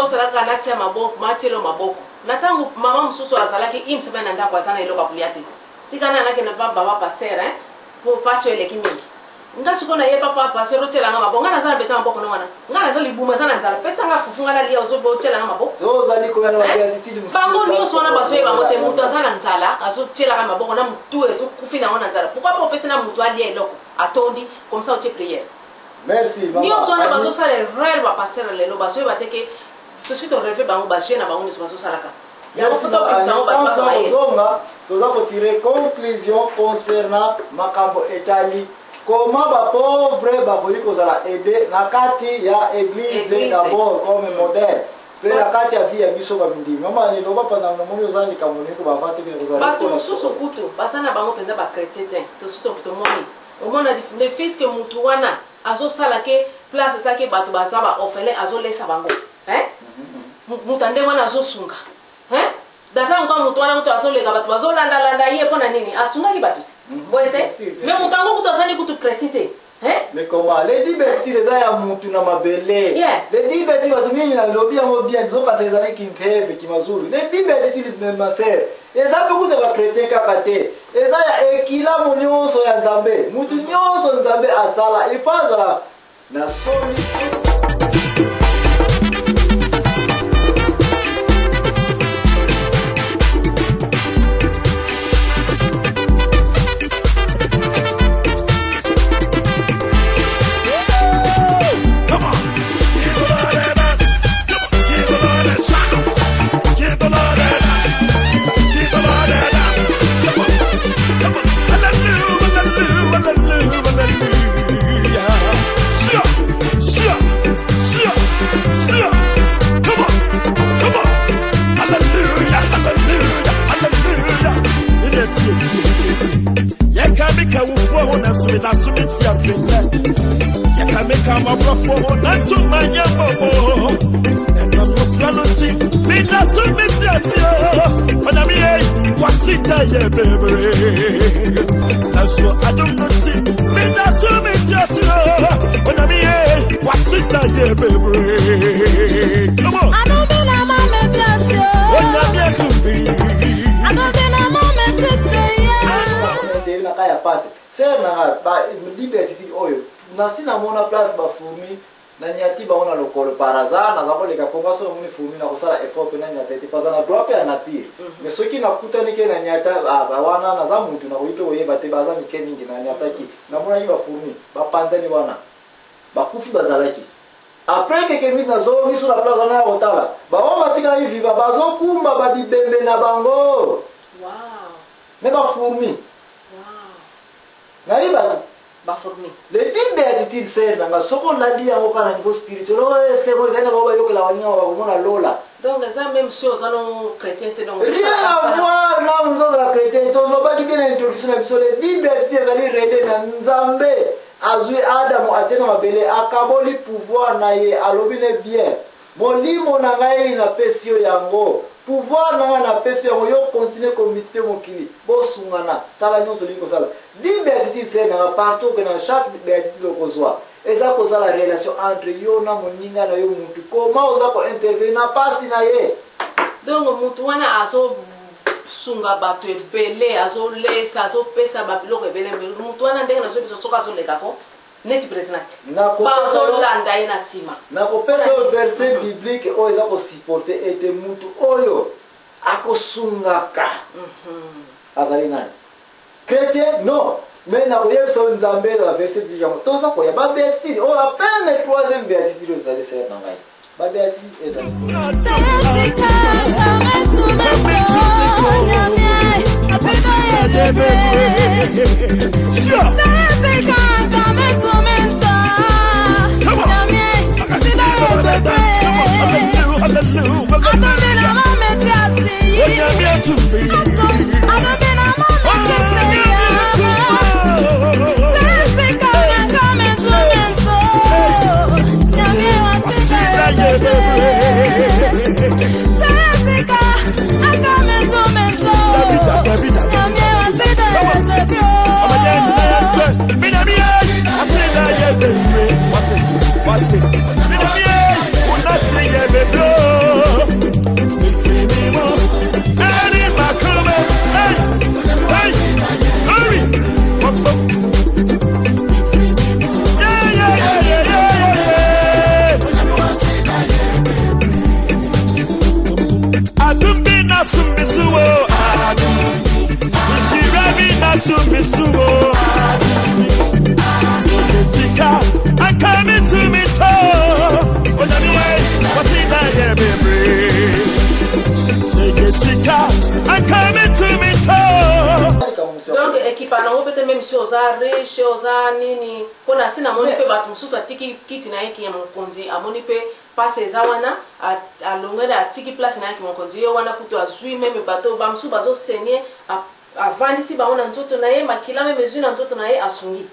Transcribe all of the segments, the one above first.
moko salaka na tia maboko matelo maboko na tangu mama msusu azalaki une semaine nda kwa sana iloka kuliate tikana nake na baba passer pour passer ele kimingi ngasuko na ye papa passer otela nga mabonga na zana pesa maboko nwana ngana zali buma sana nzala pesa nga kufunga na lia ozobo otela nga maboko zo zali ko yana beatitude musu bango ni sona basoye bangote mutu azana nzala azotela nga maboko na mutu ezo kufina wana nzala pourquoi pas pesa na mutu alia eloko atondi comme ça au prière. Merci maman. Ni osona bazo sala rêve ba passer lelo basoye bateke tout de suite on rêve bango baje na bango ni bazo salaka. Ya ko foto kisango bazo baye. Toza ko tirer conclusion concernant makambo etali. Comment ba pauvre ba boyi ko zala aider na kati ya église d'abord comme modèle. Pe na kati ya vie ya biso ba bindi. Mama ni loba pa na moni ozani kamoni ko ba vatu ko zala. Ba to susu kutu basana bango penza ba chrétien. To suto to moni. Au moins le fils que mutu wana azo sala ke place take batu bazaba orphelin azo lesa bango. Mutande wana azo sunga. Dafa ngo mutu wana mutu azo lega batu bazo landa ye pona nini? Asunga ki batu. Boete? Mais mutango kutu azani kutu chrétien. Mais comment les libertés les ya mutu na mabele les libertés watu mimi na lobby yango bien zoka tezali kimpeve kimazulu les libertés de ma sœur eza pe kuta ba chrétien kakate eza ya ekila munyoso ya Nzambe mutu nyonso Nzambe asala ifazala na soni. Nasina mona place ba fourmi na nyati ba ona lokolo paraza na zako leka konga so muni fourmi na kusala effort pe na nyata te paza na droit pe na tire mais soki na kutani ke na nyata ba wana na za mutu na oyipe oyeba te baza mike mingi na nyata ki na mona yi ba fourmi ba pandani wana ba kufi bazalaki après que kemi na zo ni sur la place na otala ba wa matika yi viva bazo kumba ba bibembe na bango mais ba fourmi na yi ba baformi les types béatitudes c'est dans ce qu'on a dit en au niveau spirituel c'est bon ça ne va pas yo que la wanya wa mona lola donc ça même chose dans chrétien c'est donc rien à voir là on dans la chrétien to no ba di bien introduction na biso les types béatitudes ali rede na Nzambe azui Adamu atena mabele akaboli pouvoir na ye alobine bien molimo na ngai na pesio yango pouvoir na pesi yango yo continuer comité mokili bosungana sala nyonso liko sala di béatitude c'est na partout que dans chaque béatitude okozwa eza kozala relation entre yo na moninga na yo mutu comment oza ko intervenir na pasi na ye donc mutu wana azo sunga bato ebele azo lesa azo pesa babiloko ebele mutu wana ndenge nazo biso soka azo leka ko neti president bazo landa ina sima na kopesa verset biblique o eza ko supporter ete mutu oyo akosungaka azali nani chrétien non mais na koyebisa Nzambe la verset biblique toza koya ba béatitude o à peine le troisième béatitude ozali ser na ngai ba béatitude ezali Adumbi na sumbisuo. Shirabi na sumbisuo. Jessica, I'm coming to me too. But anyway, what's in that yeah, baby? Jessica, I'm coming to me too. Donc équipe na peut-être même si oza riche oza nini kona sina moni pe batu mususu atiki kiti na yeki ya mokonzi amoni pe passe za wana alongeda atiki place na yeki mokonzi yo wana kuto azui meme bato ba mususu bazo senye avandisi ba ona nzoto na ye makila meme zui na nzoto na ye asungi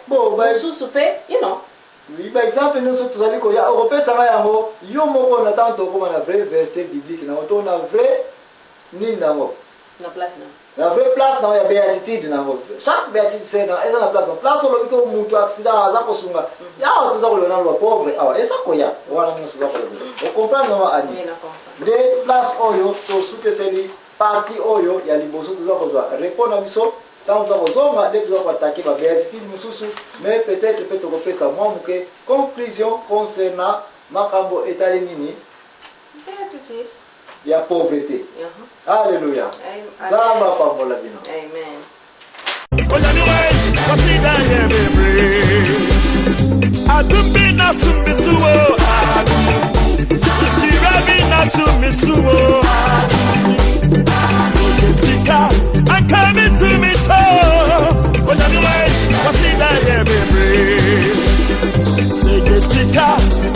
bon mususu pe you know. Oui, par exemple, nous sommes tous allés au Européen, ça va y avoir, yo moko na tanto comme un vrai verset biblique, na on a vrai ni na mo. Na place na. La vraie place na ya béatitude na mo. Chaque béatitude c'est na eza na place. Place où le mutu accident aza ko sunga. Ya on za ko na lo pauvre. Ah, eza ko ya. Wana ni suba ko. On comprend no ani. De place oyo to suke seli parti oyo ya liboso tuza ko zwa. Répondre à biso. Tant que vous avez des attaquer par béatitude mais peut-être peut-être qu'on fait ça moi que conclusion concernant makambo etali nini béatitude il y a pauvreté. Alléluia. Zamba pamola bino. Amen. Adumbi na sumbisuo. Shirabi na sumbisuo. Jessica, I'm coming to me too. But anyway, what's in that yeah, baby? Jessica,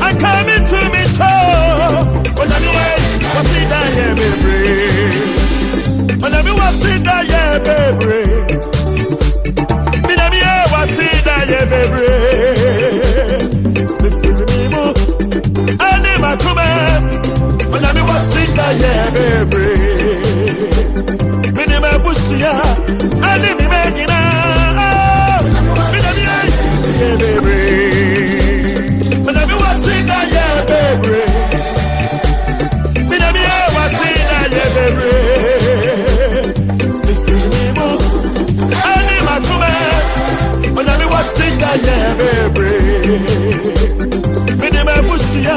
I'm coming to me too. But anyway, what's in that yeah, baby? But anyway, what's in that yeah, baby? Me na me what's in that yeah, baby? I never come back. But anyway, what's in that yeah, baby? Busia, I live in Medina. Yeah, baby. But I was saying that, yeah, baby. But I was saying that, yeah, baby. I live my command. But I was saying that, yeah, baby. But I Busia,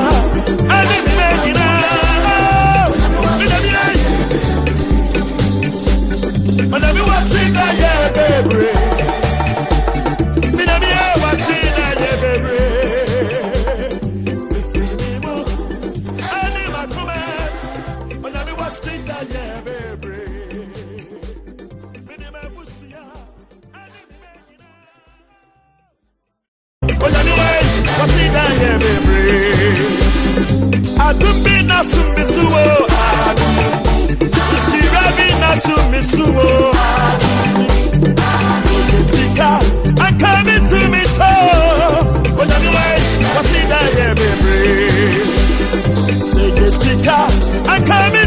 I live in Medina. But I was saying that, yeah, baby. But I was saying that, yeah, baby. I live my command. But I was saying that, yeah, baby. But anyway, what's saying that, yeah, baby. I don't be not some misuo. Sumbisuo. Jessica, I'm coming to me too. But anyway, what's in that yeah, baby? Jessica, I'm coming.